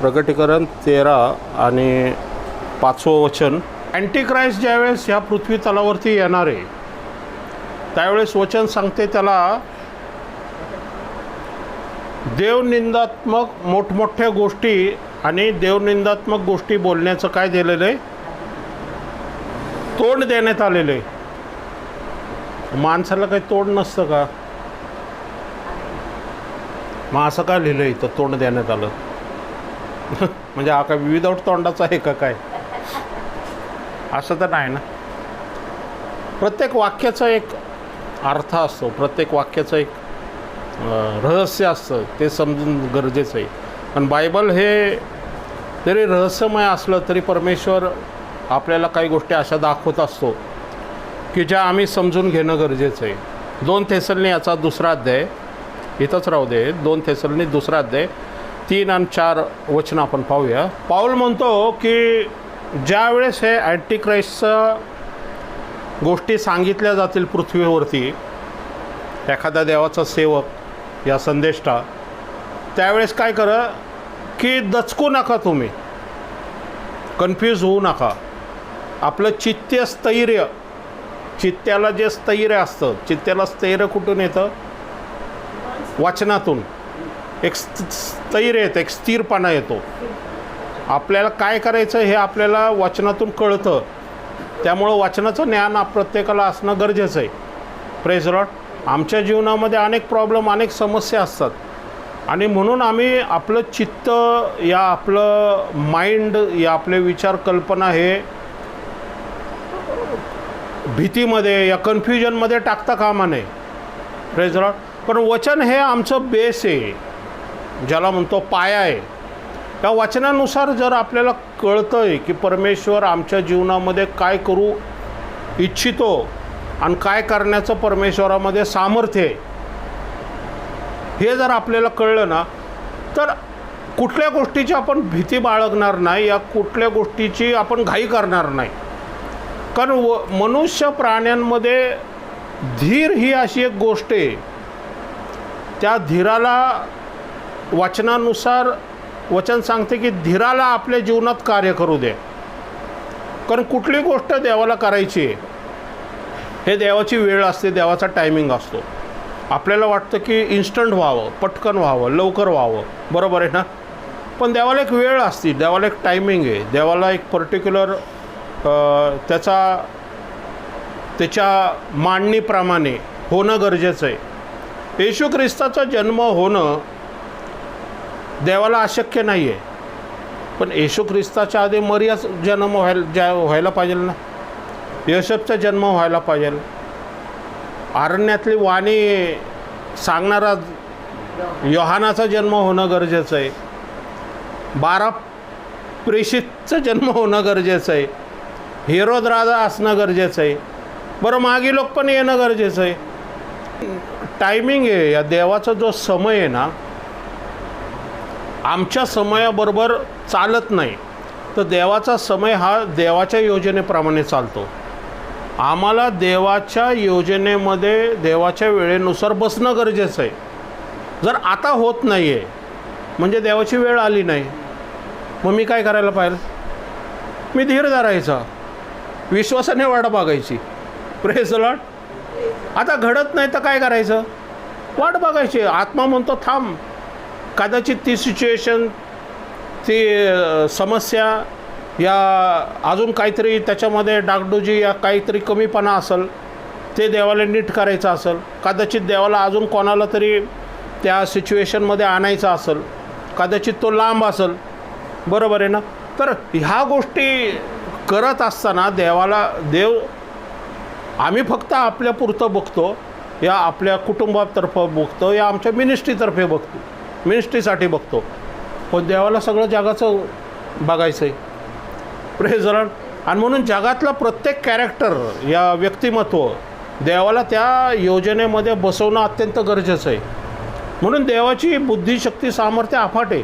प्रकटीकरण 13 आणि 5वं वचन. अँटिक्राइस्ट ज्यावेळेस ह्या पृथ्वी तलावरती येणार आहे त्यावेळेस वचन सांगते त्याला देवनिंदात्मक मोठमोठ्या गोष्टी आणि देवनिंदात्मक गोष्टी बोलण्याचं काय दिलेलं आहे, तोंड देण्यात आलेलं आहे. माणसाला काही तोंड नसतं का? मग असं काय लिहिलं इथं तोंड देण्यात आलं? म्हणजे हा काय विदाऊट तोंडाचा आहे का काय? असं तर नाही ना. प्रत्येक वाक्याचा एक अर्थ असतो, प्रत्येक वाक्याचं एक रहस्य असतं, ते समजून गरजेचं आहे. पण बायबल हे जरी रहस्यमय असलं तरी परमेश्वर आपल्याला काही गोष्टी अशा दाखवत असतो की ज्या आम्ही समजून घेणं गरजेचं आहे. 2 थेसलनी याचा 2रा अध्याय, इथंच राहू दे, 2 थेसलनी 2रा अध्याय 3 आणि 4 वचन आपण पाहूया. पाऊल म्हणतो की ज्यावेळेस हे अँटिक्राइस्टचं गोष्टी सांगितल्या जातील पृथ्वीवरती, एखाद्या देवाचा सेवक या संदेष्टा, त्यावेळेस काय करा की दचकू नका, तुम्ही कन्फ्यूज होऊ नका. आपलं चित्त स्थैर्य, चित्त्याला जे स्थैर्य असतं, चित्त्याला स्थैर्य कुठून येतं? वाचनातून. एक स्थैर्य येतं, एक स्थिरपणा येतो. आपल्याला काय करायचं हे आपल्याला वाचनातून कळतं. त्यामुळं वाचनाचं ज्ञान प्रत्येकाला असणं गरजेचं आहे. Praise Lord. आमच्या जीवनामध्ये अनेक प्रॉब्लेम, अनेक समस्या असतात आणि म्हणून आम्ही आपलं चित्त, या आपलं माइंड, या आपले विचार कल्पना हे भीतीमध्ये या कन्फ्युजनमध्ये टाकता कामा नये. Praise Lord. पण वचन हे आमचं बेस आहे, ज्याला म्हणतो पाया आहे. त्या वचनानुसार जर आपल्याला कळतं आहे की परमेश्वर आमच्या जीवनामध्ये काय करू इच्छितो आणि काय करण्याचं परमेश्वरामध्ये सामर्थ्य आहे, हे जर आपल्याला कळलं ना, तर कुठल्या गोष्टीची आपण भीती बाळगणार नाही, या कुठल्या गोष्टीची आपण घाई करणार नाही. कारण मनुष्य प्राण्यांमध्ये धीर ही अशी एक गोष्ट आहे, त्या धीराला वचनानुसार वचन सांगते की धीराला आपल्या जीवनात कार्य करू दे. कारण कुठली गोष्ट देवाला करायची आहे हे देवाची वेळ असते, देवाचा टायमिंग असतो. आपल्याला वाटतं की इन्स्टंट व्हावं, पटकन व्हावं, लवकर व्हावं, बरोबर आहे ना. पण देवाला एक वेळ असते, देवाला एक टायमिंग आहे, देवाला एक पर्टिक्युलर त्याच्या मांडणीप्रमाणे होणं गरजेचं आहे. येशू ख्रिस्ताचा जन्म होणं देवाला अशक्य नाही आहे, पण येशू ख्रिस्ताच्या आधी मरियाचा जन्म व्हायला पाहिजे ना, योसेफचा जन्म व्हायला पाहिजे, अरण्यातली वाणी सांगणारा योहानाचा जन्म होणं गरजेचं आहे, 12 प्रेषितचा जन्म होणं गरजेचं आहे, हेरोद राजा असणं गरजेचं आहे. बरं, मागे लोक पण येणं गरजेचं आहे. टायमिंग आहे, या देवाचा जो समय आहे ना, आमच्या समयाबरोबर चालत नाही. तर देवाचा समय हा देवाच्या योजनेप्रमाणे चालतो. आम्हाला देवाच्या योजनेमध्ये देवाच्या वेळेनुसार बसणं गरजेचं आहे. जर आता होत नाही आहे म्हणजे देवाची वेळ आली नाही, मग मी काय करायला पाहिजे? मी धीर धरायचा, विश्वासाने वाट बघायची. Praise Lord. आता घडत नाही तर काय करायचं? वाट बघायची. आत्मा म्हणतो थांब, कदाचित ती सिच्युएशन, ती समस्या, या अजून काहीतरी त्याच्यामध्ये डागडुजी, या काहीतरी कमीपणा असेल, ते देवाला नीट करायचं असेल. कदाचित देवाला अजून कोणाला तरी त्या सिच्युएशनमध्ये आणायचं असेल, कदाचित तो लांब असेल, बरोबर आहे ना. तर ह्या गोष्टी करत असताना देव आम्ही फक्त आपल्यापुरतं बघतो, या आपल्या कुटुंबातर्फे बघतो, या आमच्या मिनिस्ट्रीतर्फे बघतो, मिनिस्ट्रीसाठी बघतो. पण देवाला सगळं जगाचं बघायचं आहे. Praise Lord. आणि म्हणून जगातला प्रत्येक कॅरेक्टर, या व्यक्तिमत्व देवाला त्या योजनेमध्ये बसवणं अत्यंत गरजेचं आहे. म्हणून देवाची बुद्धिशक्ती, सामर्थ्य अफाट आहे.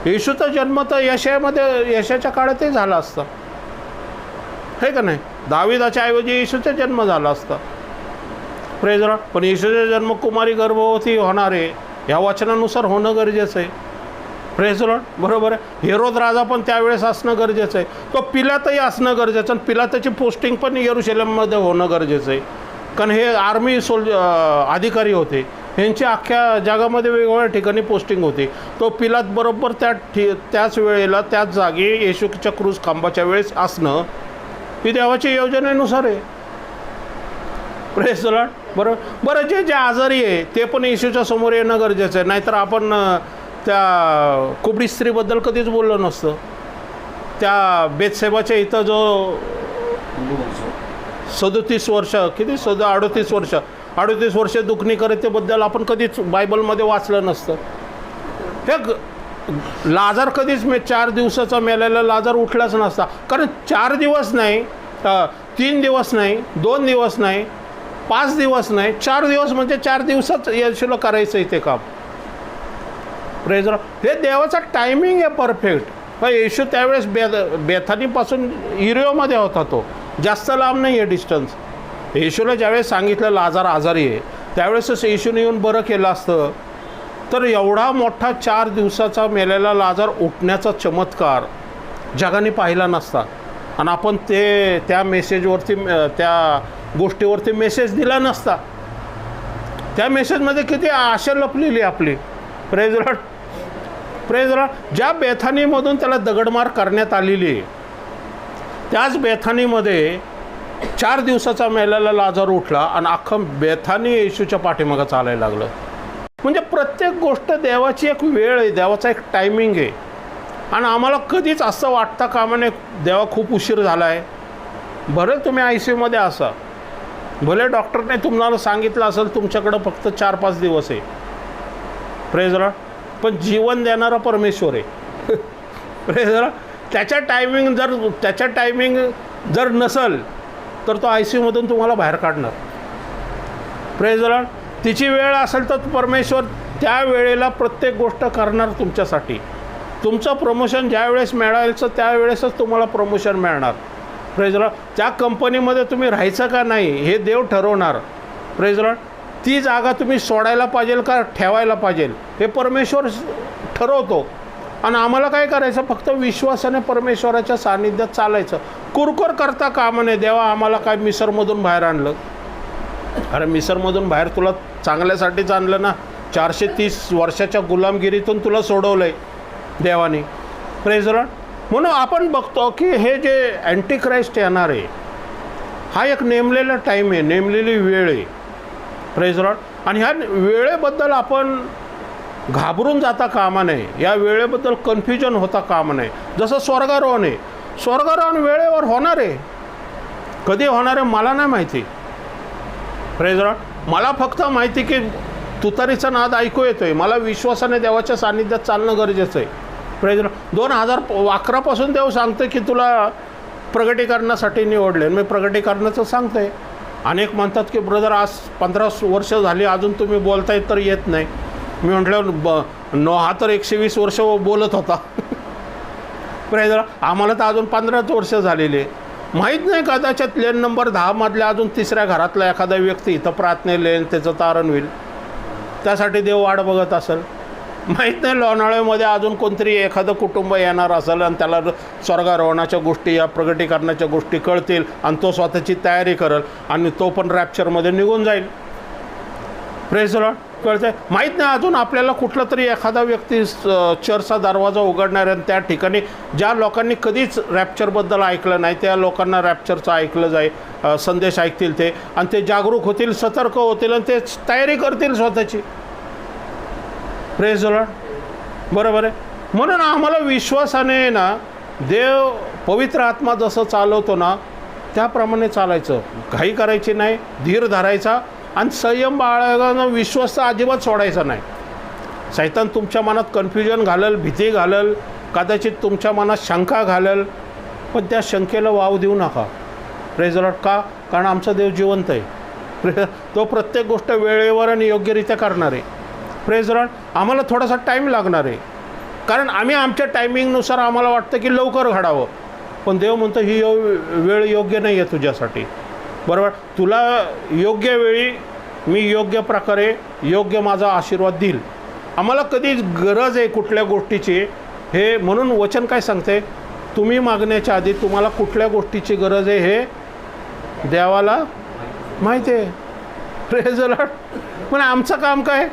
येशूचा जन्म तर यशाच्या काळातही झाला असता, हे का नाही? दाविदाच्या ऐवजी येशूचा जन्म झाला असता. Praise Lord. पण येशूचा जन्म कुमारी गर्भवती होणार आहे, ह्या वचनानुसार होणं गरजेचं आहे. Praise Lord. बरोबर आहे. हेरोद राजा पण त्यावेळेस असणं गरजेचं आहे. तो पिलातही असणं गरजेचं, आणि पिलाताची पोस्टिंग पण येरुशलेममध्ये होणं गरजेचं आहे. कारण हे आर्मी अधिकारी होते, ह्यांची अख्ख्या जगामध्ये वेगवेगळ्या ठिकाणी पोस्टिंग होती. तो पिलात बरोबर त्याच वेळेला त्याच जागी येशूच्या क्रूज खांबाच्या वेळेस असणं ही देवाच्या योजनेनुसार आहे. Praise Lord. बरं जे जे आजारी आहे ते पण येशूच्या समोर येणं गरजेचं आहे. नाहीतर आपण त्या कुबडी स्त्रीबद्दल कधीच बोललो नसतं. त्या बेतसेबाच्या इथं जो 37 वर्ष 38 वर्ष दुखणी करतेबद्दल आपण कधीच बायबलमध्ये वाचलं नसतं. हे लाजार कधीच 4 दिवसाचा मेलेला लाजार उठलाच नसता. कारण 4 दिवस नाही, 3 दिवस नाही, 2 दिवस नाही, 5 दिवस नाही, 4 दिवस म्हणजे 4 दिवसात येशूला करायचं आहे ते काम. Praise Lord. हे देवाचा टायमिंग आहे परफेक्ट. येशू त्यावेळेस बेथानीपासून इरिओमध्ये होता, तो जास्त लांब नाही आहे डिस्टन्स. येशूला ज्यावेळेस सांगितलं लाजार आजारी आहे त्यावेळेसच येशूने येऊन बरं केलं असतं तर एवढा मोठा 4 दिवसाचा मेलेला लाजार उठण्याचा चमत्कार जगाने पाहिला नसता. आणि आपण त्या मेसेजवरती त्या गोष्टीवरती मेसेज दिला नसता. त्या मेसेजमध्ये किती आशा लपलेली आपली. Praise Lord. Praise Lord. ज्या बेथानीमधून त्याला दगडमार करण्यात आलेली आहे त्याच बेथानीमध्ये 4 दिवसाचा मेलेला लाजार उठला आणि अख्खं बेथानी येशूच्या पाठीमागं चालायला लागलं. म्हणजे प्रत्येक गोष्ट देवाची एक वेळ आहे, देवाचा एक टायमिंग आहे. आणि आम्हाला कधीच असं वाटतं कामा नये देवा खूप उशीर झाला आहे. भले तुम्ही ICUमध्ये असा, भले डॉक्टरने तुम्हाला सांगितलं असेल तुमच्याकडं फक्त 4-5 दिवस आहे. Praise Lord. पण जीवन देणारा परमेश्वर आहे. Praise Lord. त्याच्या टायमिंग जर नसेल तर तो ICUमधून तुम्हाला बाहेर काढणार. Praise Lord. तिची वेळ असेल तर परमेश्वर त्या वेळेला प्रत्येक गोष्ट करणार तुमच्यासाठी. तुमचं प्रमोशन ज्या वेळेस मिळायचं त्यावेळेसच तुम्हाला प्रमोशन मिळणार. Praise Lord. त्या कंपनीमध्ये तुम्ही राहायचं का नाही हे देव ठरवणार. Praise Lord. ती जागा तुम्ही सोडायला पाहिजे का ठेवायला पाहिजे हे परमेश्वर ठरवतो. आणि आम्हाला काय करायचं, फक्त विश्वासाने परमेश्वराच्या सान्निध्यात चालायचं. कुरकुर करता कामा नये. देवा आम्हाला काय मिसरमधून बाहेर आणलं. अरे मिसरमधून बाहेर तुला चांगल्यासाठीच आणलं ना. 430 वर्षाच्या गुलामगिरीतून तुला सोडवलं आहे देवाने. Praise Lord. म्हणून आपण बघतो की हे जे अँटिक्राइस्ट येणार आहे हा एक नेमलेला टाईम आहे, नेमलेली वेळ आहे. Praise Lord. आणि ह्या वेळेबद्दल आपण घाबरून जाता कामा नये. या वेळेबद्दल कन्फ्युजन होता कामा नये. जसं स्वर्गारोहण आहे, स्वर्गारोहण वेळेवर होणार आहे. कधी होणार आहे मला नाही माहिती. Praise Lord. मला फक्त माहिती की तुतारीचा नाद ऐकू येतो आहे. मला विश्वासाने देवाच्या सान्निध्यात चालणं गरजेचं आहे. Praise Lord. 2011 पासून देव सांगतो की तुला प्रगटीकरणासाठी निवडले. मी प्रगटीकरणाचं सांगतो आहे. अनेक म्हणतात की ब्रदर आज 15 वर्ष झाली अजून तुम्ही बोलताय तर येत नाही. मी म्हटलं नोहा तर 120 वर्ष बोलत होता. Praise Lord. आम्हाला तर अजून 15 वर्ष झालेली. माहीत नाही कदाचित लेन नंबर 10 मधल्या अजून 3ऱ्या घरातला एखादा व्यक्ती इथं प्रार्थने लेन त्याचं तारण होईल त्यासाठी देव वाट बघत असेल. माहीत नाही लोणावळ्यामध्ये अजून कोणतरी एखादं कुटुंब येणार असेल आणि त्याला स्वर्गारोहणाच्या गोष्टी या प्रगटीकरणाच्या गोष्टी कळतील आणि तो स्वतःची तयारी करेल आणि तो पण रॅप्चरमध्ये निघून जाईल. Praise Lord. कळतंय. माहीत नाही अजून आपल्याला कुठला तरी एखादा व्यक्ती चर्चचा दरवाजा उघडणार आणि त्या ठिकाणी ज्या लोकांनी कधीच रॅप्चरबद्दल ऐकलं नाही त्या लोकांना रॅप्चरचं ऐकलं जाईल, संदेश ऐकतील ते आणि ते जागरूक होतील, सतर्क होतील आणि ते तयारी करतील स्वतःची. Praise Lord. बरोबर आहे. म्हणून आम्हाला विश्वासाने ना देव पवित्र आत्मा जसं चालवतो ना त्याप्रमाणे चालायचं. घाई करायची नाही, धीर धरायचा आणि संयम बाळगणं. विश्वास अजिबात सोडायचा नाही. शैतान तुमच्या मनात कन्फ्युजन घालेल, भीती घालेल, कदाचित तुमच्या मनात शंका घालेल, पण त्या शंकेला वाव देऊ नका. Praise Lord. का? कारण आमचा देव जिवंत आहे. तो प्रत्येक गोष्ट वेळेवर आणि योग्यरित्या करणार आहे. Praise Lord. आम्हाला थोडासा टाईम लागणार आहे कारण आम्ही आमच्या टायमिंगनुसार आम्हाला वाटतं की लवकर घडावं, पण देव म्हणतो ही वेळ योग्य नाही आहे तुझ्यासाठी. बरोबर. तुला योग्य वेळी मी योग्य प्रकारे योग्य माझा आशीर्वाद देईल आम्हाला कधी गरज आहे कुठल्या गोष्टीची, हे म्हणून वचन काय सांगते, तुम्ही मागण्याच्या आधी तुम्हाला कुठल्या गोष्टीची गरज आहे हे देवाला माहिती आहे. Praise the Lord. पण आमचं काम काय,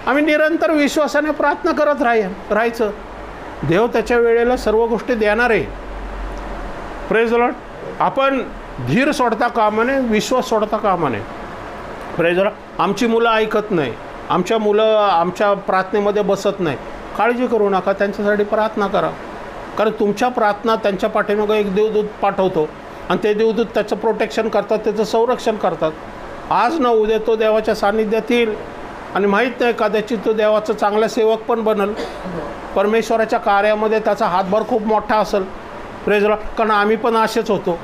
आम्ही निरंतर विश्वासाने प्रार्थना करत राहायचं. देव त्याच्या वेळेला सर्व गोष्टी देणार आहे. Praise the Lord. आपण धीर सोडता कामा नये, विश्वास सोडता कामा नये. Praise the Lord. आमची मुलं ऐकत नाही, आमच्या मुलं आमच्या प्रार्थनेमध्ये बसत नाही, काळजी करू नका, त्यांच्यासाठी प्रार्थना करा. कारण तुमच्या प्रार्थना त्यांच्या पाठीमागं एक देवदूत पाठवतो आणि ते देवदूत त्याचं प्रोटेक्शन करतात, त्याचं संरक्षण करतात. आज न उद्या तो देवाच्या सान्निध्यात येईल आणि माहीत नाही, कदाचित तो देवाचा चांगला सेवक पण बनल. परमेश्वराच्या कार्यामध्ये त्याचा हातभार खूप मोठा असेल. Praise Lord. कारण आम्ही पण असेच होतो.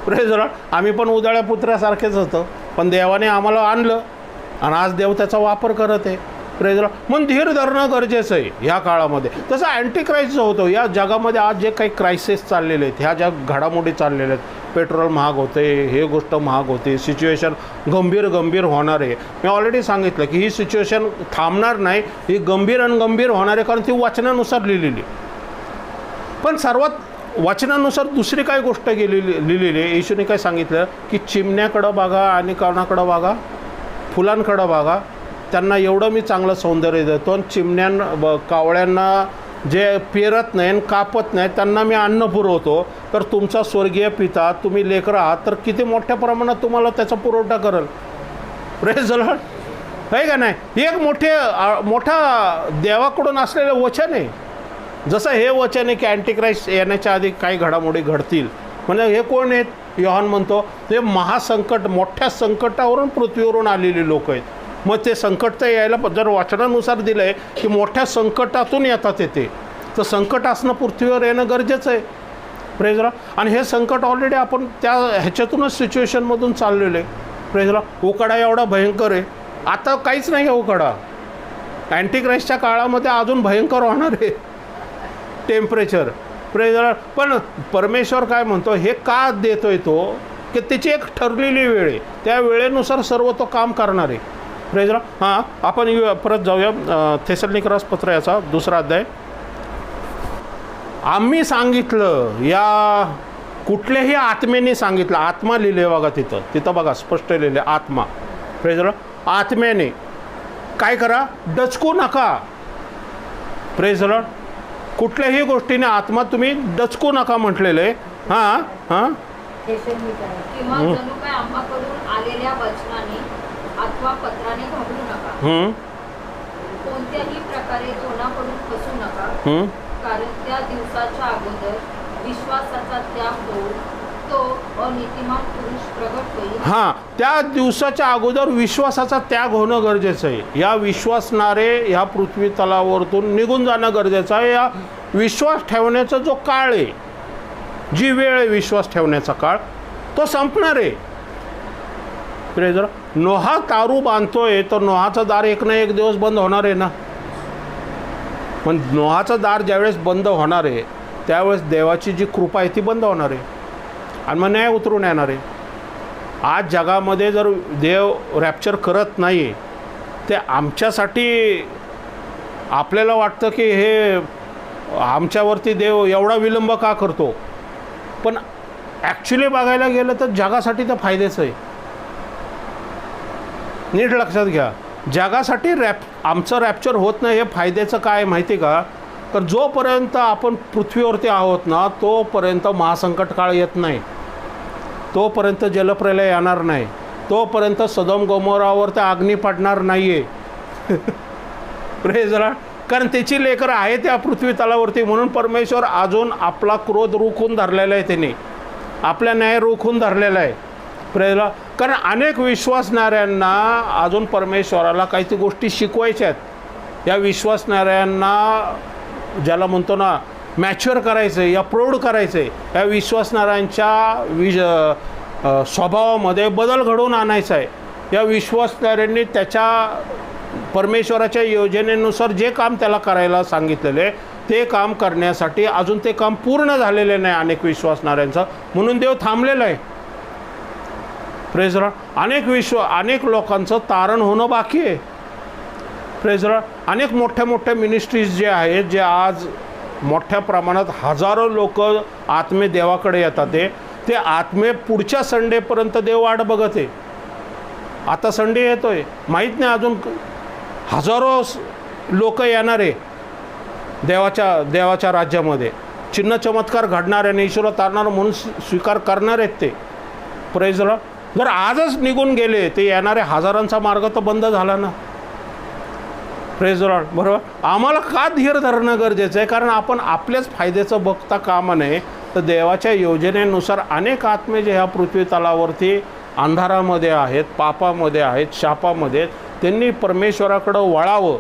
Praise Lord. आम्ही पण उदळ्या पुत्र्यासारखेच होतो, पण देवाने आम्हाला आणलं आणि आज देव त्याचा वापर करत आहे. Praise Lord. म्हणून धीर धरणं गरजेचं आहे ह्या काळामध्ये. तसं अँटी होतो या जगामध्ये. आज जे काही क्रायसिस चाललेले आहेत, ह्या ज्या घडामोडी चाललेल्या आहेत, पेट्रोल महाग होते, हे गोष्ट महाग होते, सिच्युएशन गंभीर होणार आहे. मी ऑलरेडी सांगितलं की ही सिच्युएशन थांबणार नाही, ही गंभीर होणार आहे, कारण ती वचनानुसार लिहिलेली. पण सर्वात वचनानुसार दुसरी काय गोष्ट लिहिलेली आहे. येशूने काय सांगितलं की चिमण्याकडं बघा आणि कर्णाकडं बघा, फुलांकडं बघा, त्यांना एवढं मी चांगलं सौंदर्य देतो, आणि कावळ्यांना जे पेरत नाही आणि कापत नाही त्यांना मी अन्न पुरवतो. तर तुमचा स्वर्गीय पिता, तुम्ही लेकरं आहात, तर किती मोठ्या प्रमाणात तुम्हाला त्याचा पुरवठा करेल. Praise the Lord. आहे का नाही. एक मोठा देवाकडून असलेलं वचन आहे. जसं हे वचन आहे की अँटिक्राइस्ट येण्याच्या आधी काही घडामोडी घडतील. म्हणजे हे कोण आहेत, योहान म्हणतो ते महासंकट, मोठ्या संकटावरून पृथ्वीवरून आलेली लोक आहेत. मग ते संकट तर यायला, जर वाचनानुसार दिलं आहे की मोठ्या संकटातून येतात येते, तर संकट असणं पृथ्वीवर येणं गरजेचं आहे. Praise Lord. आणि हे संकट ऑलरेडी आपण त्या ह्याच्यातूनच सिच्युएशनमधून चाललेलं आहे. Praise Lord. उकाडा एवढा भयंकर आहे, आता काहीच नाही आहे उकाडा. अँटिक्राइस्टच्या काळामध्ये अजून भयंकर होणार आहे टेम्परेचर. Praise Lord. पण परमेश्वर काय म्हणतो, हे का देतोय तो, की त्याची एक ठरलेली वेळ आहे, त्या वेळेनुसार सर्व तो काम करणार आहे. Praise Lord. हां, आपण परत जाऊया थेसलोनिकरास पत्र याचा 2रा अध्याय. आम्ही सांगितलं, या कुठल्याही आत्मेने सांगितलं, आत्मा लिहिले बघा तिथं बघा स्पष्ट लिहिले आत्मा. Praise Lord. आत्म्याने काय करा, डचकू नका. Praise Lord. कुठल्याही गोष्टीने आत्मा तुम्ही डचकू नका म्हटलेलं आहे. हां हां. किंवा जणू काय आम्हाकडून आलेल्या वचनाने अथवा पत्राने घाबरू नका. कोणत्याही प्रकारे कोणाकडून फसू नका, कारण त्या दिवसाच्या अगोदर विश्वासाचा त्याग होऊन तो अनितिमान पुरुष प्रगट होईल. हां, त्या दिवसाच्या अगोदर विश्वासाचा त्याग होणं गरजेचं आहे. या विश्वासणारे ह्या पृथ्वी तलावरतून निघून जाणं गरजेचं आहे. या विश्वास ठेवण्याचा जो काळ आहे, जी वेळ आहे विश्वास ठेवण्याचा काळ, तो संपणार आहे. प्रेज. नोहा तारू बांधतोय, तर नोहाचं दार एक ना एक दिवस बंद होणार आहे ना. पण नोहाचं दार ज्यावेळेस बंद होणार आहे, त्यावेळेस देवाची जी कृपा आहे ती बंद होणार आहे आणि मग न्याय उतरून येणार आहे. आज जगामध्ये जर देव रॅप्चर करत नाही, ते आमच्यासाठी आपल्याला वाटतं की हे आमच्यावरती देव एवढा विलंब का करतो, पण ॲक्च्युली बघायला गेलं तर जगासाठी तर फायद्याचं आहे. नीट लक्षात घ्या, जगासाठी आमचं रॅप्चर होत नाही हे फायद्याचं काय माहिती का, तर जोपर्यंत आपण पृथ्वीवरती आहोत ना, तोपर्यंत महासंकट काळ येत नाही, तोपर्यंत जलप्रलय येणार नाही, तोपर्यंत सदोम गोमोरावर तर अग्नी पडणार नाही आहे. Praise Lord. कारण त्याची लेकरं आहे त्या पृथ्वी तलावरती, म्हणून परमेश्वर अजून आपला क्रोध रोखून धरलेला आहे, त्याने आपल्या न्याय रोखून धरलेला आहे. Praise Lord. कारण अनेक विश्वासणाऱ्यांना अजून परमेश्वराला काही गोष्टी शिकवायच्या आहेत. या विश्वासणाऱ्यांना ज्याला म्हणतो ना मॅच्युअर करायचं आहे या प्रौढ करायचं आहे, या विश्वासणाऱ्यांच्या स्वभावामध्ये बदल घडवून आणायचा आहे. या विश्वासणाऱ्यांनी त्याच्या परमेश्वराच्या योजनेनुसार जे काम त्याला करायला सांगितलेले ते काम करण्यासाठी अजून ते काम पूर्ण झालेले नाही अनेक विश्वासणाऱ्यांचं, म्हणून देव थांबलेला आहे. Praise Lord. अनेक लोकांचं तारण होणं बाकी आहे. Praise the Lord. अनेक मोठ्या मोठ्या मिनिस्ट्रीज जे आहेत, जे आज मोठ्या प्रमाणात हजारो लोक आत्मे देवाकडे येतात, ते आत्मे पुढच्या संडेपर्यंत देव वाट बघत आहे. आता संडे येतोय, माहीत नाही अजून हजारो लोक येणारे देवाच्या राज्यामध्ये, चिन्ह चमत्कार घडणारे आणि ईश्वर तारणार म्हणून स्वीकार करणार आहेत ते. Praise the Lord. जर आजच निघून गेले ते येणारे हजारांचा मार्ग तर बंद झाला ना. Praise the Lord. बरोबर. आम्हाला का धीर धरणं गरजेचं आहे? कारण आपण आपल्याच फायद्याचं बघता कामा नये. तर देवाच्या योजनेनुसार अनेक आत्मे जे ह्या पृथ्वी तलावरती अंधारामध्ये आहेत, पापामध्ये आहेत, शापामध्ये आहेत, त्यांनी परमेश्वराकडं वळावं.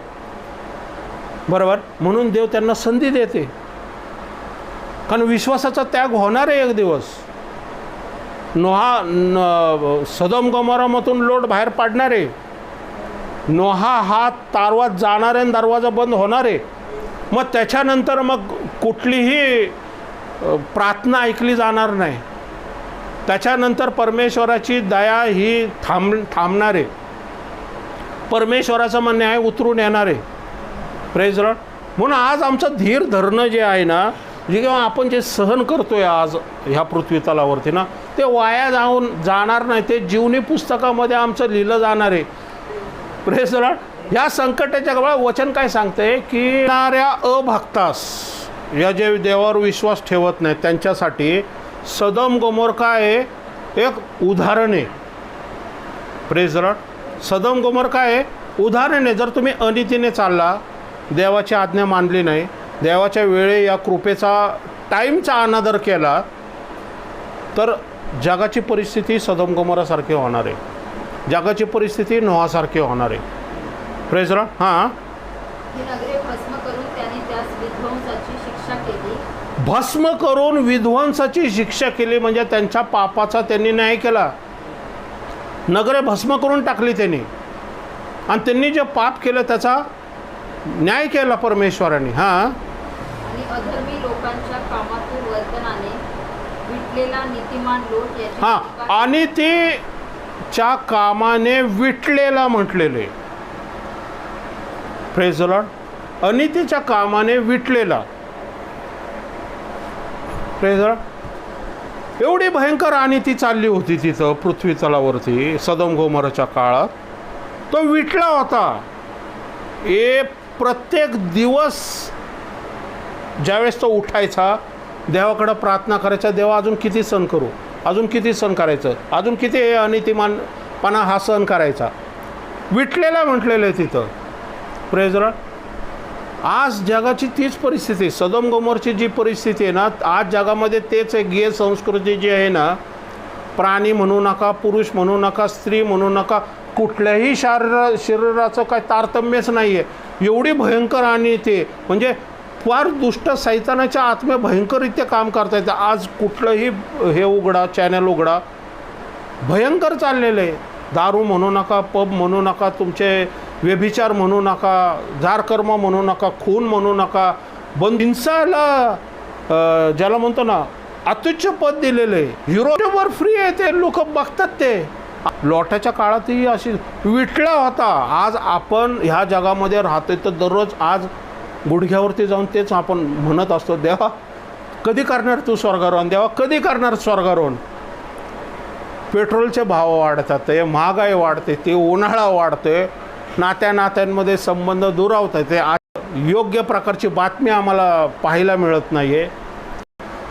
बरोबर. म्हणून देव त्यांना संधी देते, कारण विश्वासाचा त्याग होणार आहे एक दिवस. सदोम गमोरामधून लोट बाहेर पाडणार आहे. नोहा हा तारवात जाणार आहे आणि दरवाजा बंद होणार आहे. मग त्याच्यानंतर मग कुठलीही प्रार्थना ऐकली जाणार नाही. त्याच्यानंतर परमेश्वराची दया ही थांबणार आहे. परमेश्वराचं म्हणणे आहे उतरून येणार आहे. Praise Lord. म्हणून आज आमचं धीर धरणं जे आहे ना, जे किंवा आपण जे सहन करतोय आज ह्या पृथ्वी तलावरती ना, ते वाया जाणार नाही. ते जीवनी पुस्तकामध्ये आमचं लिहिलं जाणार आहे. Praise Lord. ह्या संकटाच्या काळात वचन काय सांगते की येणाऱ्या अभक्तास, या जे देवावर विश्वास ठेवत नाहीत त्यांच्यासाठी सदोम गमोर काय आहे, एक उदाहरण आहे. Praise Lord. सदोम गमोर काय आहे, उदाहरण आहे. जर तुम्ही अनितीने चालला, देवाची आज्ञा मानली नाही, देवाच्या वेळे या कृपेचा टाईमचा अनादर केला, तर जगाची परिस्थिती सदोम गमोरासारखी होणार आहे. जगाची परिस्थिती नोहासारखी होणार आहे. Praise Lord. हां. नगरे भस्म करून त्याने त्यास विध्वंसाची शिक्षा केली. भस्म करून विध्वंसाची शिक्षा केली म्हणजे त्यांच्या पापाचा त्यांनी न्याय केला. नगरे भस्म करून टाकली त्यांनी, आणि त्यांनी जे पाप केलं त्याचा न्याय केला परमेश्वराने. हां. आणि अधर्मी लोकांच्या कामातून वर्तनाने विटलेला नीतिमान लोट याची हां. टीका- आणि ते च्या कामाने विटलेला म्हटलेले. Praise the Lord. अनितीच्या कामाने विटलेला. Praise the Lord. एवढी भयंकर अनिती चालली होती तिथं पृथ्वी तलावरती सदोम गोमोराच्या काळात. तो विटला होता. प्रत्येक दिवस ज्यावेळेस तो उठायचा, देवाकडं प्रार्थना करायचा, देवा अजून किती सहन करू, अजून किती सहन करायचं, अजून किती हे अनितिमानपणा हा सहन करायचा. विटलेला म्हटलेलं आहे तिथं. Praise the Lord. आज जगाची तीच परिस्थिती, सदोम गमोरची जी परिस्थिती आहे ना, आज जगामध्ये तेच आहे. गेय संस्कृती जी आहे ना, प्राणी म्हणू नका, पुरुष म्हणू नका, स्त्री म्हणू नका, कुठल्याही शरीराचं काय तारतम्यच नाही आहे. एवढी भयंकर आणि ते म्हणजे फार दुष्ट सैतानाच्या आत्मे भयंकररित्या काम करता येतं. आज कुठलंही हे उघडा, चॅनल उघडा, भयंकर चाललेलं आहे. दारू म्हणू नका, पब म्हणू नका, तुमचे व्यभिचार म्हणू नका, जारकर्म म्हणू नका, खून म्हणू नका, हिंसाला ज्याला म्हणतो ना अत्युच्च पद दिलेलं आहे. युरोपवर फ्री आहे, ते लोक बघतात. ते लोटाच्या काळातही अशी विटला होता. आज आपण ह्या जगामध्ये राहतोय तर दररोज आज गुडघ्यावरती जाऊन तेच आपण म्हणत असतो, देवा कधी करणार तू स्वर्गारोहण, देवा कधी करणार स्वर्गारोहण. पेट्रोलचे भाव वाढतात, ते महागाई वाढते, ते उन्हाळा वाढतोय, नात्यांमध्ये संबंध दुरावत आहे. ते योग्य प्रकारची बातमी आम्हाला पाहायला मिळत नाही आहे.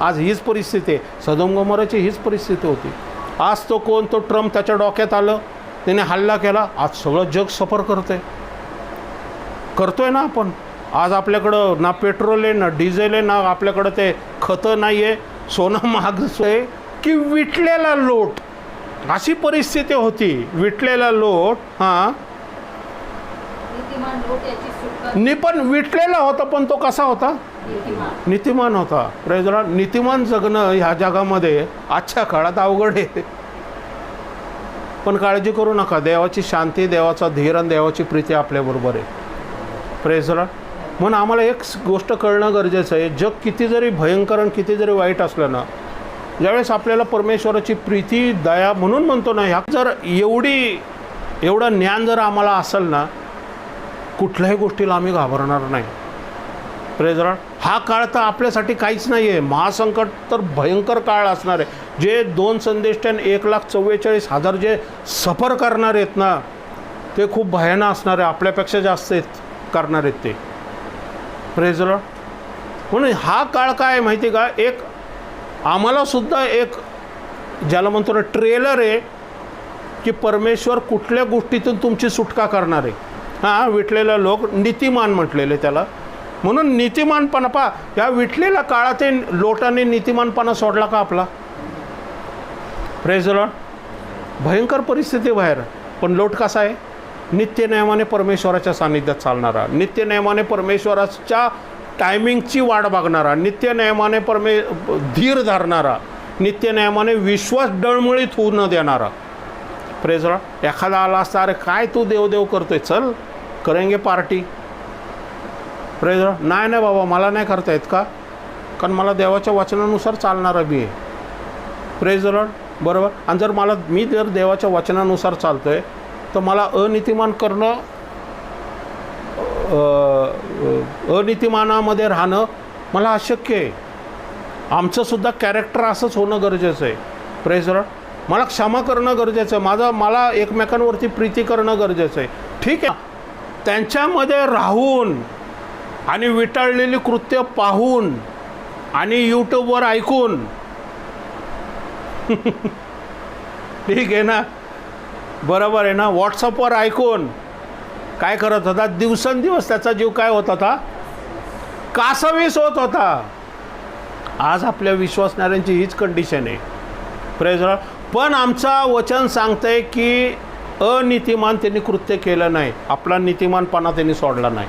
आज हीच परिस्थिती आहे. सदोम गमोराची हीच परिस्थिती होती. आज तो कोण, तो ट्रम्प त्याच्या डोक्यात आलं, त्याने हल्ला केला. आज सगळं जग सफर करतोय ना आपण. आज आपल्याकडं ना पेट्रोल आहे, ना डिझेल आहे, ना आपल्याकडं ते खतं नाही आहे, सोनं महाग आहे की विटलेला लोट. अशी परिस्थिती होती. विटलेला लोट. हां. नीतिमान लोट याची सुटका. पण विटलेला होता, पण तो कसा होता, नीतिमान होता. Praise the Lord. नीतिमान जगणं ह्या जगामध्ये आजच्या काळात अवघड आहे. पण काळजी करू नका, देवाची शांती, देवाचा धीर आणि देवाची प्रीती आपल्याबरोबर आहे. Praise the Lord. म्हणून आम्हाला एक गोष्ट कळणं गरजेचं आहे, जग किती जरी भयंकर आणि किती जरी वाईट असलं ना, ज्यावेळेस आपल्याला परमेश्वराची प्रीती, दया म्हणून म्हणतो ना, ह्या जर एवढं ज्ञान जर आम्हाला असेल ना, कुठल्याही गोष्टीला आम्ही घाबरणार नाही. Praise Lord. हा काळ तर आपल्यासाठी काहीच नाही आहे. महासंकट तर भयंकर काळ असणार आहे. जे 2 संदेष्टन 1,44,000 जे सफर करणार आहेत ना, ते खूप भयानक असणार आहे. आपल्यापेक्षा जास्त करणार आहेत ते. Praise Lord. म्हणून हा काळ काय आहे माहिती का, एक आम्हालासुद्धा एक ज्याला म्हणतो ना ट्रेलर आहे की परमेश्वर कुठल्या गोष्टीतून तुमची सुटका करणार आहे. हां, विटलेला लोक नीतिमान म्हटलेले त्याला. म्हणून नीतिमानपणा पहा, या विटलेल्या काळात लोटाने नीतिमानपणा सोडला का आपला? Praise Lord. भयंकर परिस्थिती बाहेर, पण लोट कसा आहे? नित्यनियमाने परमेश्वराच्या सानिध्यात चालणारा, नित्यनियमाने परमेश्वराच्या टायमिंगची वाट बघणारा, नित्यनियमाने धीर धरणारा, नित्यनियमाने विश्वास डळमळीत होऊ न देणारा. Praise Lord. एखादा आला असता, अरे काय तू देवदेव करतोय, चल करेंगे पार्टी. Praise Lord. नाही बाबा, मला नाही करता येत का, कारण मला देवाच्या वचनानुसार चालणारा बी आहे. Praise Lord. बरोबर. आणि जर मी जर देवाच्या वचनानुसार चालतो आहे तर मला अनीतिमान करणं, अनीतिमानामध्ये राहणं मला अशक्य आहे. आमचंसुद्धा कॅरेक्टर असंच होणं गरजेचं आहे. Praise Lord. मला क्षमा करणं गरजेचं आहे. मला एकमेकांवरती प्रीती करणं गरजेचं आहे. ठीक आहे, त्यांच्यामध्ये राहून आणि विटाळलेली कृत्य पाहून आणि यूट्यूबवर ऐकून ठीक आहे ना, बरोबर आहे ना, व्हॉट्सअपवर ऐकून काय करत होता, दिवसेंदिवस त्याचा जीव काय होत होता, कासावीस होत होता. आज आपल्या विश्वासणाऱ्यांची हीच कंडिशन आहे. Praise Lord. पण आमचा वचन सांगतंय की अनीतिमान त्यांनी कृत्य केलं नाही, आपला नीतिमानपणा त्यांनी सोडला नाही.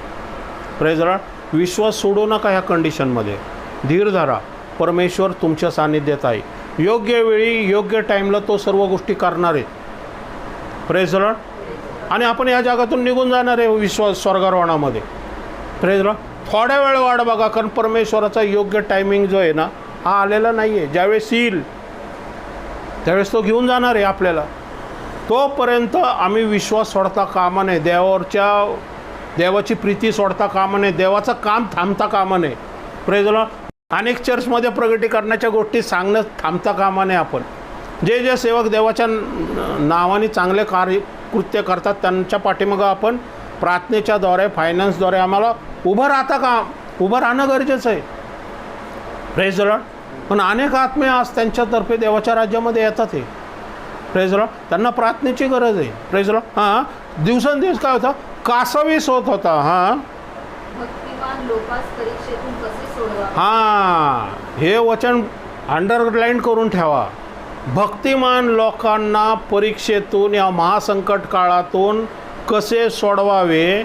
Praise Lord. विश्वास सोडू नका ह्या कंडिशनमध्ये. धीर धरा. परमेश्वर तुमच्या सानिध्यात आहे. योग्य वेळी योग्य टाईमला तो सर्व गोष्टी करणार आहेत. Praise Lord. आणि आपण या जगातून निघून जाणार आहे विश्वास स्वर्गारोहणामध्ये. Praise Lord. थोड्या वेळ वाट बघा, कारण परमेश्वराचा योग्य टायमिंग जो आहे ना, हा आलेला नाही आहे. ज्यावेळेस येईल त्यावेळेस तो घेऊन जाणार आहे आपल्याला. तोपर्यंत आम्ही विश्वास सोडता कामा नये, देवाची प्रीती सोडता कामा नये, देवाचं काम थांबता कामा नये. Praise Lord. अनेक चर्चमध्ये प्रगटीकरणाच्या गोष्टी सांगणं थांबता कामा नये. आपण जे सेवक देवाच्या नावाने चांगले कृत्य करतात त्यांच्या पाठीमागं आपण प्रार्थनेच्याद्वारे, फायनान्सद्वारे आम्हाला उभं राहणं गरजेचं आहे. Praise Lord. पण अनेक आत्मे आज त्यांच्यातर्फे देवाच्या राज्यामध्ये येतात आहे. Praise Lord. त्यांना प्रार्थनेची गरज आहे. Praise Lord. हां, दिवसेंदिवस काय होतं, कासावीस होत होता. हां, हे वचन अंडरलाईन करून ठेवा. भक्तिमान लोकांना परीक्षेतून, या महासंकट काळातून कसे सोडवावे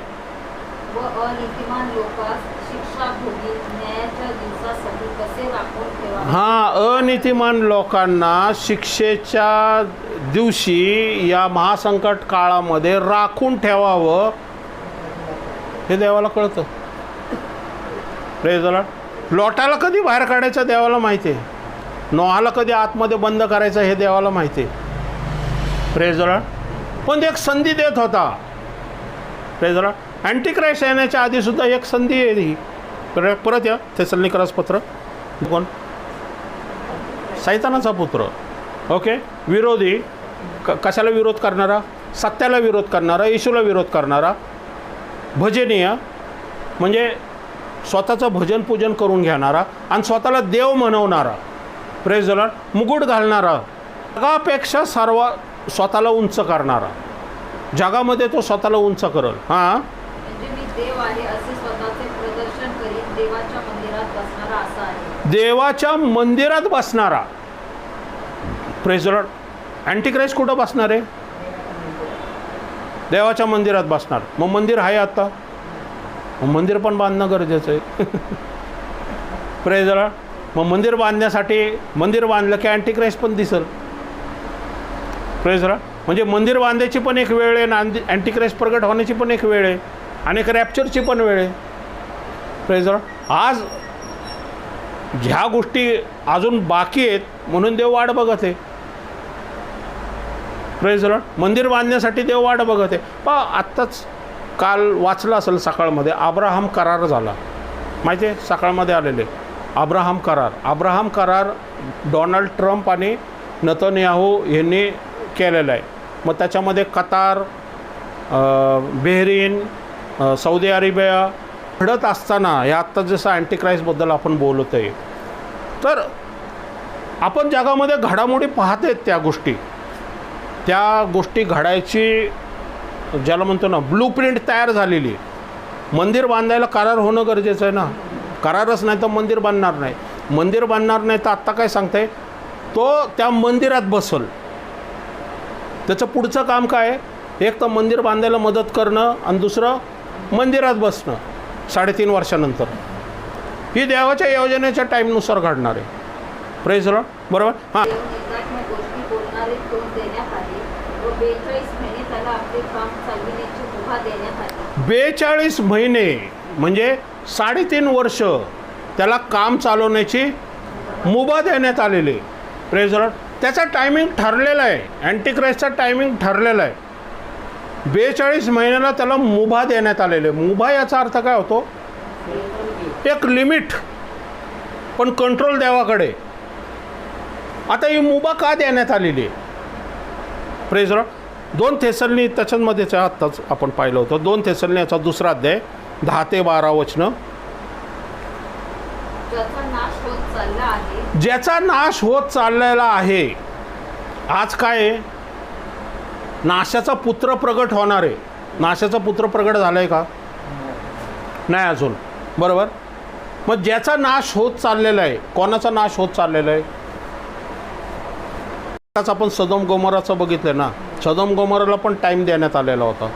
व अनीतिमान लोकांस शिक्षा भोगी न्यायाच्या दिवसासाठी कसे राखून ठेवावे. हां, अनीतिमान लोकांना शिक्षेच्या दिवशी या महासंकट काळामध्ये राखून ठेवावं हे देवाला कळतं. Praise Lord. लोटाला कधी बाहेर काढायचं देवाला माहिती आहे. नोहाला कधी आतमध्ये बंद करायचं हे देवाला माहिती आहे. Praise Lord. पण ते एक संधी देत होता. Praise Lord. अँटिक्राइस्ट येण्याच्या आधीसुद्धा एक संधी आहे ही. परत या थेसलोनिकरास पत्र. कोण? सैतानाचा पुत्र. ओके. विरोधी. कशाला विरोध करणारा? सत्याला विरोध करणारा, येशूला विरोध करणारा. भजनीय म्हणजे स्वतःचं भजन पूजन करून घेणारा आणि स्वतःला देव म्हणवणारा. Praise the Lord. मुकुट घालणारा, जगापेक्षा स्वतःला उंच करणारा. जगामध्ये तो स्वतःला उंच करल. हां, म्हणजे मी देव आहे असे स्वतःचे प्रदर्शन करीत देवाच्या मंदिरात बसणारा असा आहे. देवाच्या मंदिरात बसणारा. Praise the Lord. अँटिक्राइस्ट कुठं बसणार आहे? देवाच्या मंदिरात बसणार. मग मंदिर आहे आता, मग मंदिर पण बांधणं गरजेचं आहे. Praise the Lord. मग मंदिर बांधण्यासाठी मंदिर बांधलं की अँटिक्राइस्ट पण दिसल. Praise the Lord. म्हणजे मंदिर बांधायची पण एक वेळ आहे आणि अँटिक्राइस्ट प्रगट होण्याची पण एक वेळ आहे आणि एक रॅप्चरची पण वेळ आहे. Praise the Lord. आज ह्या गोष्टी अजून बाकी आहेत म्हणून देव वाट बघत आहे. Praise the Lord. मंदिर बांधण्यासाठी देव वाट बघत आहे. आत्ताच काल वाचलं असेल सकाळमध्ये, अब्राहम करार झाला, माहिती आहे, सकाळमध्ये आलेले अब्राहम करार डोनाल्ड ट्रम्प आणि नेतन्याहू यांनी केलेला आहे. मग त्याच्यामध्ये कतार, बहरीन, सौदी अरेबिया घडत असताना, हे आत्ता जसं अँटिक्राईस्टबद्दल आपण बोलत आहे, तर आपण जगामध्ये घडामोडी पाहत आहेत, त्या गोष्टी घडायची ज्याला म्हणतो ना ब्लूप्रिंट तयार झालेली. मंदिर बांधायला करार होणं गरजेचं आहे ना, करारच नाही तर मंदिर बांधणार नाही. मंदिर बांधणार नाही तर आत्ता काय सांगताय, तो त्या मंदिरात बसल. त्याचं पुढचं काम काय आहे, एक तर मंदिर बांधायला मदत करणं आणि दुसरं मंदिरात बसणं 3.5 वर्षानंतर. ही देवाच्या योजनेच्या टाईमनुसार घडणार आहे. Praise Lord. बरोबर. हां, देव निघाटण्या गोष्टी बोलणारे तोंड देण्यात आले व 42 महिने त्याला आपले काम चालविण्याची मुभा देण्यात आली. 42 महिने म्हणजे 3.5 वर्ष त्याला काम चालवण्याची मुभा देण्यात आलेली. Praise Lord. त्याचा टायमिंग ठरलेला आहे, अँटिक्राईस्टचा टायमिंग ठरलेला आहे. 42 महिन्याला त्याला मुभा देण्यात आलेले. मुभा याचा अर्थ काय होतो, एक लिमिट, पण कंट्रोल देवाकडे. आता ही मुभा का देण्यात आलेली आहे. Praise Lord. 2 थेसलनी त्याच्यामध्येच आत्ताच आपण पाहिलं होतं, 2 थेसलनी याचा 2रा अध्याय 10 ते 12 वचनं. ज्याचा नाश होत चालला आहे, ज्याचा नाश होत चाललेला आहे. आज काय आहे, नाशाचा पुत्र प्रगट होणार आहे. नाशाचा पुत्र प्रगट झाला आहे का, नाही अजून. बरोबर. मग ज्याचा नाश होत चाललेला आहे, कोणाचा नाश होत चाललेला आहे. आज आपण सदोम गोमोराचं बघितलं ना, सदोम गोमोराला पण टाईम देण्यात आलेला होता.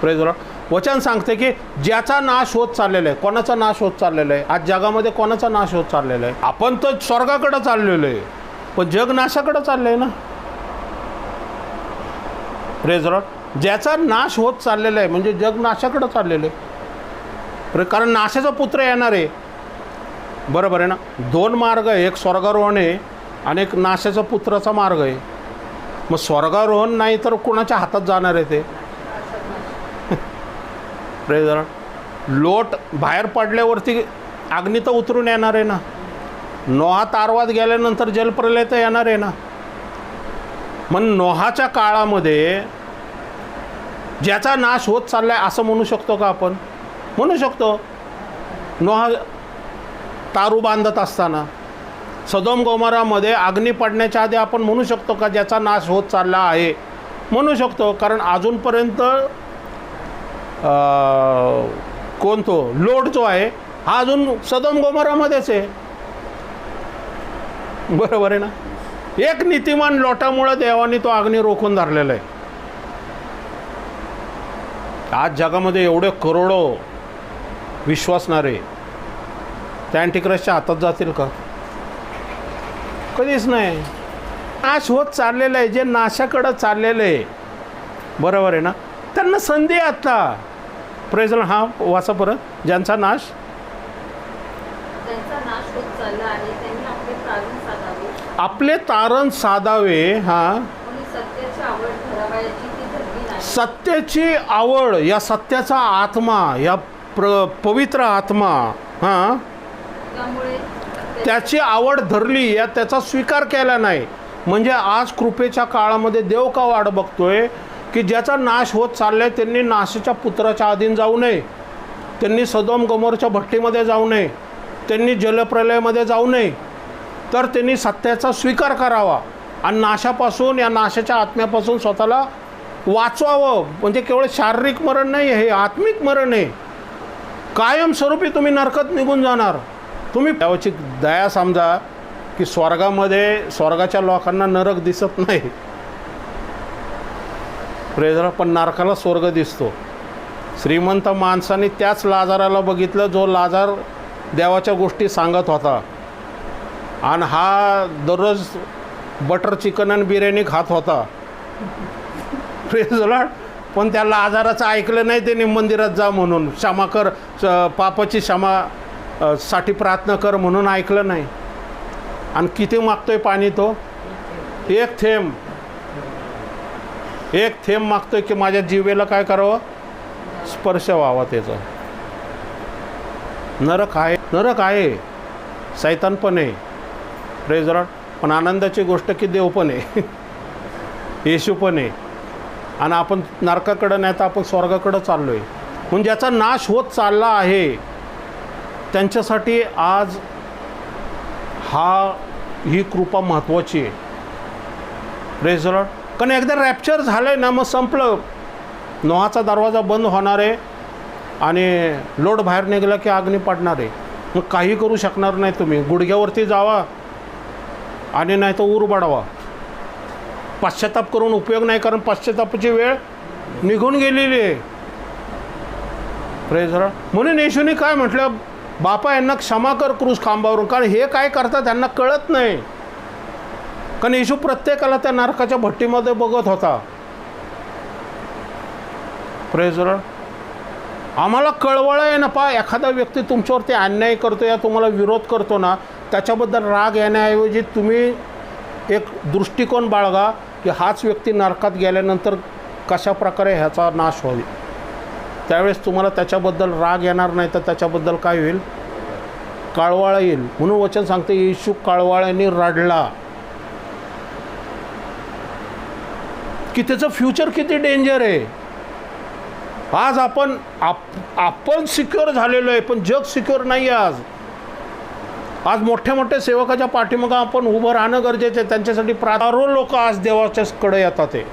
Praise Lord. वचन सांगते की ज्याचा नाश होत चाललेला आहे. कोणाचा नाश होत चाललेला आहे, आज जगामध्ये कोणाचा नाश होत चाललेला आहे. आपण तर स्वर्गाकडे चाललेलो आहे, पण जग नाशाकडे चाललं आहे ना. Praise Lord. ज्याचा नाश होत चाललेला आहे म्हणजे जग नाशाकडे चाललेलं आहे. कारण नाशाचा पुत्र येणार आहे. बरोबर आहे ना. 2 मार्ग आहे, एक स्वर्गारोहण आहे आणि एक नाशाचा पुत्राचा मार्ग आहे. मग स्वर्गारोहण नाही तर कोणाच्या हातात जाणार आहे ते. Praise Lord. लोट बाहेर पडल्यावरती अग्नी तर उतरून येणार आहे ना. नोहा तारवात गेल्यानंतर जलप्रलय तर येणार आहे ना. मग नोहाच्या काळामध्ये ज्याचा नाश होत चाललाय असं म्हणू शकतो का आपण. म्हणू शकतो. नोहा तारू बांधत असताना सदोम गोमोरामध्ये अग्नी पडण्याच्या आधी आपण म्हणू शकतो का ज्याचा नाश होत चालला आहे. म्हणू शकतो. कारण अजूनपर्यंत कोण तो लोट जो आहे हा अजून सदोम गोमोरामध्येच आहे. बरोबर आहे ना. एक नीतिमान लोटामुळे देवाने तो अग्नी रोखून धरलेला आहे. आज जगामध्ये एवढे करोडो विश्वासणारे त्या अँटिक्राईस्टच्या हातात जातील का. कधीच नाही. नाश होत चाललेलं आहे, जे नाशाकडं चाललेलं आहे. बरोबर आहे ना. त्यांना संधी आता. Praise Lord. हा वाचा परत. ज्यांचा नाश होत चालला आहे त्यांनी आपले तारण साधावे. आपले तारण साधावे. हां. कोणी सत्याची आवड ठरवायची ती धरली नाही. सत्याची आवड, या सत्याचा आत्मा, या पवित्र आत्मा, हां, त्यामुळे त्याची आवड धरली, या त्याचा स्वीकार केला नाही. म्हणजे आज कृपेच्या काळामध्ये देव का वाट बघतोय की ज्याचा नाश होत चाललाय त्यांनी नाशाच्या पुत्राच्या अधीन जाऊ नये, त्यांनी सदोम गोमोरच्या भट्टीमध्ये जाऊ नये, त्यांनी जलप्रलयामध्ये जाऊ नये, तर त्यांनी सत्याचा स्वीकार करावा आणि नाशापासून, या नाशाच्या आत्म्यापासून स्वतःला वाचवावं. म्हणजे केवळ शारीरिक मरण नाही, हे आत्मिक मरण आहे. कायमस्वरूपी तुम्ही नरकात निघून जाणार. तुम्ही देवाची दया समजा की स्वर्गामध्ये स्वर्गाच्या लोकांना नरक दिसत नाही. Praise Lord. पण नरकाला स्वर्ग दिसतो. श्रीमंत माणसाने त्याच लाजाराला बघितलं जो लाजार देवाच्या गोष्टी सांगत होता आणि हा दररोज बटर चिकन आणि बिर्याणी खात होता. Praise Lord. पण त्या लाजाराचं ऐकलं नाही त्यांनी मंदिरात जा म्हणून, क्षमा कर, पापाची क्षमा साठी प्रार्थना कर म्हणून ऐकलं नाही. आणि किती मागतोय पाणी तो. एक थेंब मागतोय की माझ्या जिभेला काय करावं, स्पर्श व्हावा त्याचा. नरक आहे, सैतान पण आहे, प्रेज लॉर्ड. पण आनंदाची गोष्ट की देव पण आहे, येशू पण आहे, आणि आपण नरकाकडं नाही तर आपण स्वर्गाकडं चाललो आहे. म्हणून ज्याचा नाश होत चालला आहे त्यांच्यासाठी आज ही कृपा महत्त्वाची आहे, प्रेज लॉर्ड. कारण एकदा रॅप्चर झालं आहे ना, मग संपलं. नोहाचा दरवाजा बंद होणार आहे आणि लोट बाहेर निघाला की अग्नी पडणार आहे. मग काही करू शकणार नाही तुम्ही. गुडघ्यावरती जावा आणि नाही तर ऊर बाळवा. पश्चाताप करून उपयोग नाही, कारण पश्चातापाची वेळ निघून गेलेली आहे, प्रेज लॉर्ड. म्हणून येशूने काय म्हटलं, बापा यांना क्षमा कर क्रूस खांबावरून, कारण हे काय करतात त्यांना कळत नाही. कारण येशू प्रत्येकाला त्या नरकाच्या भट्टीमध्ये बघत होता, प्रेज लॉर्ड. आम्हाला कळवळ आहे ना, एखादा व्यक्ती तुमच्यावरती अन्याय करतो या तुम्हाला विरोध करतो ना, त्याच्याबद्दल राग येण्याऐवजी तुम्ही एक दृष्टिकोन बाळगा की हाच व्यक्ती नरकात गेल्यानंतर कशा प्रकारे ह्याचा नाश होईल. त्यावेळेस तुम्हाला त्याच्याबद्दल राग येणार नाही, तर त्याच्याबद्दल काय होईल, काळवाळा येईल. म्हणून वचन सांगते येशू काळवाळ्याने रडला की त्याचं फ्युचर किती डेंजर आहे. आज आपण सिक्युअर झालेलो आहे, पण जग सिक्युअर नाही आहे. आज मोठ्या मोठ्या सेवकाच्या पाठीमागं आपण उभं राहणं गरजेचं आहे. त्यांच्यासाठी हजारो लोक आज देवाच्याकडे येतात आहे.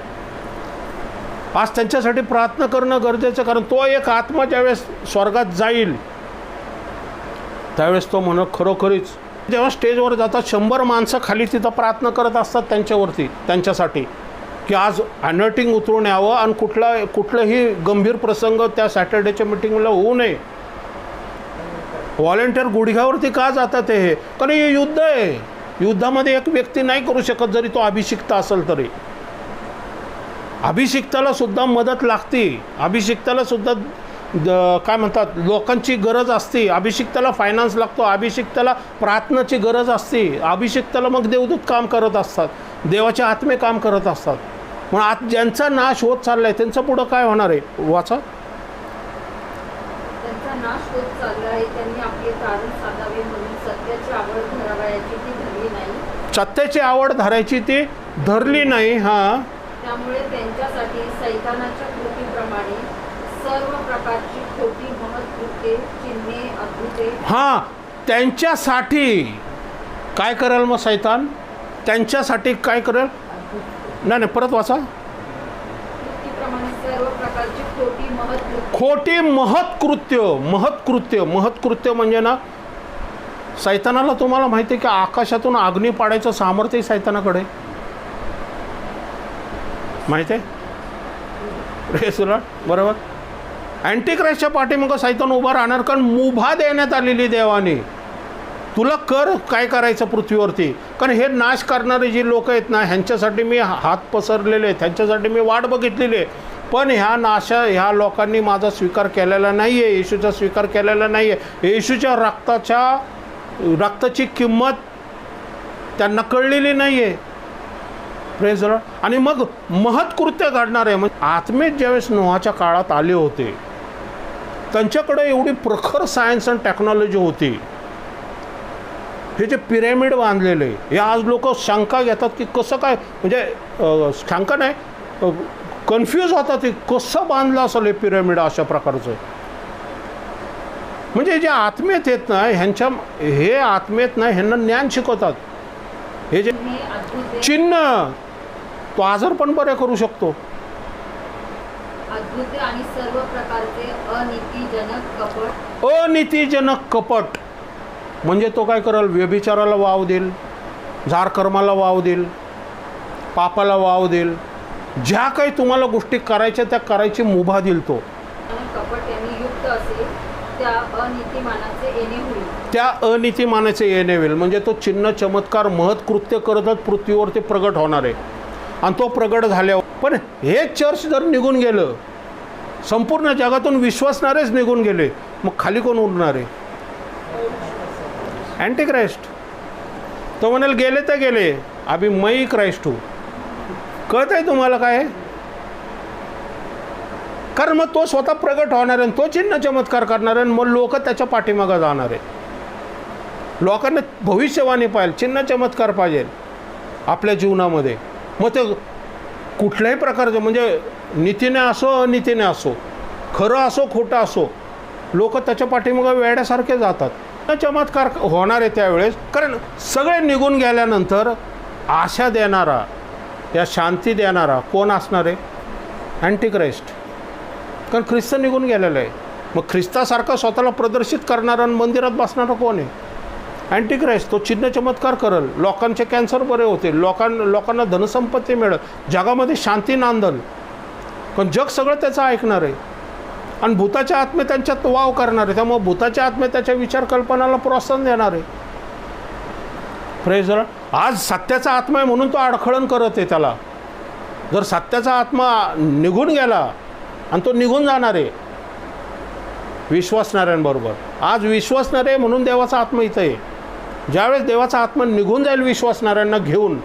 आज त्यांच्यासाठी प्रार्थना करणं गरजेचं, कारण तो एक आत्मा ज्यावेळेस स्वर्गात जाईल त्यावेळेस तो म्हणून खरोखरीच जेव्हा स्टेजवर जातात 100 माणसं खाली तिथं प्रार्थना करत असतात त्यांच्यासाठी की आज अनर्टिंग उतरून यावं आणि कुठलाही गंभीर प्रसंग त्या सॅटर्डेच्या मिटिंगला होऊ नये. व्हॉलेंटियर गुडघ्यावरती का जातात हे, कारण हे युद्ध आहे. युद्धामध्ये एक व्यक्ती नाही करू शकत, जरी तो अभिषिक्त असेल तरी. अभिषिक्ताला सुद्धा मदत लागते, अभिषिक्ताला सुद्धा काय म्हणतात लोकांची गरज असते, अभिषिक्ताला फायनान्स लागतो, अभिषिक्ताला प्रार्थनाची गरज असते, अभिषिक्ताला मग देवदूत काम करत असतात, देवाचे आत्मे काम करत असतात. म्हणून आज ज्यांचा नाश होत चालला आहे त्यांचं पुढं काय होणार आहे, वाचा. त्यांचा नाश होत चालला आहे, त्यांनी आपले तारण साधावे म्हणून सत्याची आवड धरावयाची ती धरली नाही. सत्याची आवड धरायची ती धरली नाही. हां, त्यामुळे त्यांच्यासाठी सैतानाच्या कृतीप्रमाणे सर्व प्रकारची खोटी महत्कृत्ये, चिन्हे, अद्भुते. हां, त्यांच्यासाठी काय करेल मग सैतान, त्यांच्यासाठी काय करेल. नाही परत वाचा. कृतीप्रमाणे सर्व प्रकारची खोटी महत्कृत्य म्हणजे ना, सैतानाला तुम्हाला माहिती आहे की आकाशातून अग्नी पाडायचं सामर्थ्य सैतानाकडे माहिती आहे, बरोबर. अँटिक्राइस्टच्या पाठीमागं सैतान उभा राहणार, कारण मुभा देण्यात आलेली देवाने, तुला काय करायचं पृथ्वीवरती. कारण हे नाश करणारे जी लोक आहेत ना, ह्यांच्यासाठी मी हात पसरलेले आहेत, ह्यांच्यासाठी मी वाट बघितलेली आहे. पण ह्या लोकांनी माझा स्वीकार केलेला नाही आहे, येशूचा स्वीकार केलेला नाही आहे. येशूच्या रक्ताची किंमत त्यांना कळलेली नाही आहे, प्रेज लॉर्ड. आणि मग महत्कृत्य घडणार आहे. म्हणजे आत्मेत ज्यावेळेस नोहाच्या काळात आले होते त्यांच्याकडे एवढी प्रखर सायन्स आणि टेक्नॉलॉजी होती. हे जे पिरॅमिड बांधलेले हे आज लोक शंका घेतात की कसं काय, म्हणजे शंका नाही, कन्फ्यूज होतात की कसं बांधलं असेल हे पिरॅमिड अशा प्रकारचं. म्हणजे जे आत्मेत आहेत ना, हे आत्मेत ना, ह्यांना ज्ञान शिकवतात. हे जे चिन्ह तो आजार पण बरे करू शकतो. अद्भुत आणि सर्व प्रकारचे अनीतिजनक कपट म्हणजे तो काय करेल, व्यभिचाराला वाव देईल, झारकर्माला वाव देईल, पापाला वाव देईल, ज्या काही तुम्हाला गोष्टी करायच्या त्या करायची मुभा देईल तो. कपट यांनी युक्त असेल त्या अनितिमानाचे येणे होईल. म्हणजे तो चिन्ह चमत्कार महत्कृत्य करतच पृथ्वीवरती प्रगट होणार आहे. आणि तो प्रगट झाल्यावर पण हे चर्च जर निघून गेलं, संपूर्ण जगातून विश्वासणारेच निघून गेले, मग खाली कोण उरणार आहे, अँटिक्राइस्ट. तो म्हणाल गेले तर गेले, अभि मई क्राइस्ट हूँ. कळत आहे तुम्हाला काय, कारण मग तो स्वतः प्रगट होणार आहे, तो चिन्ह चमत्कार करणार आहे, मग लोक त्याच्या पाठीमागं जाणार आहे. लोकांना भविष्यवाणी पाहिजे, चिन्ह चमत्कार पाहिजे आपल्या जीवनामध्ये. मग ते कुठल्याही प्रकारचं, म्हणजे नीतीने असो अनितीने असो, खरं असो खोटं असो, लोक त्याच्या पाठीमागं वेड्यासारखे जातात. चमत्कार होणार आहे त्यावेळेस. कारण सगळे निघून गेल्यानंतर आशा देणारा, या शांती देणारा कोण असणार आहे? अँटिक्राइस्ट. कारण ख्रिस्त निघून गेलेला आहे. मग ख्रिस्तासारखं स्वतःला प्रदर्शित करणारा आणि मंदिरात बसणारा कोण आहे? अँटिक्राइस्ट. तो चिन्ह चमत्कार करेल, लोकांचे कॅन्सर बरे होतील, लोकांना धनसंपत्ती मिळेल, जगामध्ये शांती नांदल. पण जग सगळं त्याचं ऐकणार आहे आणि भूताच्या आत्मे त्यांच्यात वाव करणार आहे. त्यामुळे भूताच्या आत्मे त्याच्या विचार कल्पनाला प्रोत्साहन देणार आहे. Praise the Lord. आज सत्याचा आत्मा आहे म्हणून तो अडखळण करत आहे त्याला. जर सत्याचा आत्मा निघून गेला, आणि तो निघून जाणार आहे विश्वासणाऱ्यांबरोबर. आज विश्वासणारे म्हणून देवाचा आत्मा इथं आहे. ज्यावेळेस देवाचा आत्मा निघून जाईल विश्वासणाऱ्यांना घेऊन,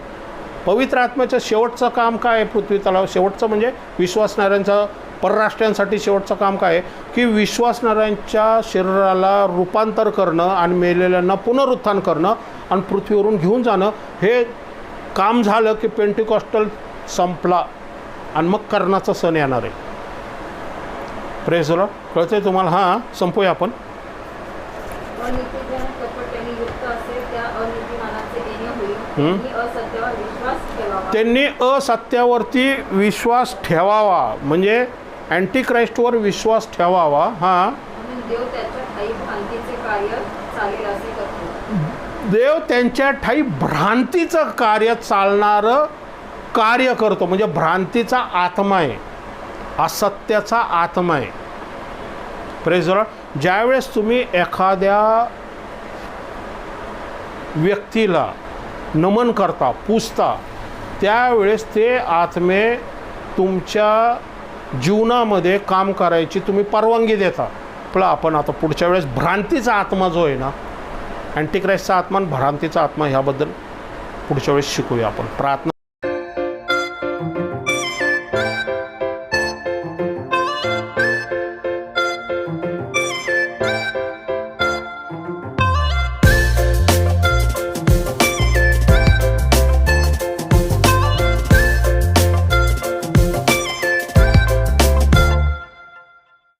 पवित्र आत्म्याचं शेवटचं काम काय आहे पृथ्वी तलावर? शेवटचं म्हणजे विश्वासणाऱ्यांचं, परराष्ट्रांसाठी शेवटचं काम काय आहे? की विश्वासणाऱ्यांच्या शरीराला रूपांतर करणं आणि मेलेल्यांना पुनरुत्थान करणं आणि पृथ्वीवरून घेऊन जाणं. हे काम झालं की पेंटिकॉस्टल संपला आणि मग कर्णाचा सण येणार आहे. Praise the Lord. कळतंय तुम्हाला? हां, संपूया आपण. अनीतिजन कपटाने युक्त असेल त्या अनीतिमानाचे येणे होईल. त्यांनी असत्यावर विश्वास ठेवावा. त्यांनी असत्यावरती विश्वास ठेवावा, म्हणजे अँटिक्राइस्टवर विश्वास ठेवावा. हां. म्हणून देव त्याच्या ठायी भ्रांतीचे कार्य चालेल असे करतो. देव त्यांच्या ठायी भ्रांतीचं कार्य चालणारं कार्य करतो. म्हणजे भ्रांतीचा आत्मा आहे, असत्याचा आत्मा आहे. Praise the Lord. ज्यावेळेस तुम्ही एखाद्या व्यक्तीला नमन करता, पूजता, त्यावेळेस ते आत्मे तुमच्या जीवनामध्ये काम करायची तुम्ही परवानगी देता. पण आपण आता पुढच्या वेळेस भ्रांतीचा आत्मा जो आहे ना, अँटिक्राइस्टचा आत्मा आणि भ्रांतीचा आत्मा, ह्याबद्दल पुढच्या वेळेस शिकूया आपण. प्रार्थना.